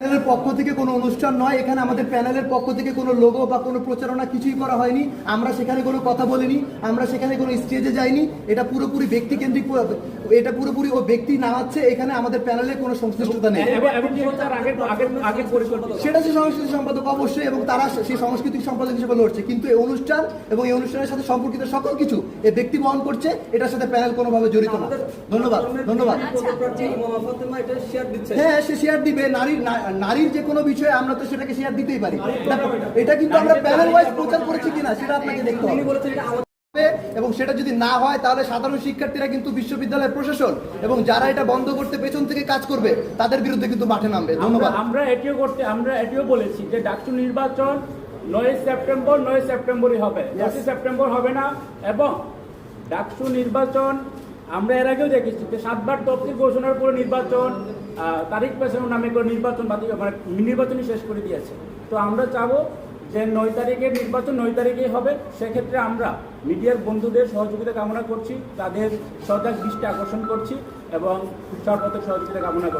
প্যানেলের পক্ষ থেকে কোনো অনুষ্ঠান নয়, এখানে আমাদের প্যানেলের পক্ষ থেকে কোনো লোগো বা কোনো প্রচারণা কিছুই করা হয়নি। আমরা সেখানে কোনো কথা বলিনি, আমরা সেখানে কোনো স্টেজে যাইনি। এটা পুরোপুরি ব্যক্তিকেন্দ্রিক, এটা পুরোপুরি ও ব্যক্তি নামাচ্ছে। এখানে আমাদের প্যানেলে কোনো সংশ্লিষ্টতা নেই। সেটা সে সংস্কৃতি সম্পাদক অবশ্যই, এবং তারা সেই সাংস্কৃতিক সম্পাদক হিসেবে লড়ছে, কিন্তু এই অনুষ্ঠান এবং এই অনুষ্ঠানের সাথে সম্পর্কিত সকল কিছু এই ব্যক্তি বহন করছে। এটার সাথে প্যানেল কোনোভাবে জড়িত না। ধন্যবাদ। ধন্যবাদ। হ্যাঁ, সে শেয়ার দিবে। নারীর যে কোনো বিষয়ে আমরা তো সেটাকে শেয়ার দিতেই পারি। এটা কিন্তু আমরা প্যানেল ওয়াইজ প্রচার করেছি কিনা সেটা আপনাকে দেখতে হবে, এবং সেটা যদি না হয় তাহলে সাধারণ শিক্ষার্থীরা কিন্তু বিশ্ববিদ্যালয়ের প্রশাসন এবং যারা এটা বন্ধ করতে পেছন থেকে কাজ করবে তাদের বিরুদ্ধে কিন্তু মাঠে নামবে। ধন্যবাদ। আমরা এটিও বলেছি যে ডাকসু নির্বাচন 9 সেপ্টেম্বরই হবে, 10 সেপ্টেম্বর হবে না। এবং ডাকসু নির্বাচন আমরা এর আগেও দেখেছি যে 7 বার তফসিল ঘোষণার পরে নির্বাচন তারিখ পেছানোর নামে করে নির্বাচন নির্বাচনই শেষ করে দিয়েছে। তো আমরা চাবো যে 9 তারিখের নির্বাচন 9 তারিখেই হবে। সেক্ষেত্রে আমরা মিডিয়ার বন্ধুদের সহযোগিতা কামনা করছি, তাদের সজাগ দৃষ্টি আকর্ষণ করছি এবং সর্বাত্মক সহযোগিতা কামনা করছি।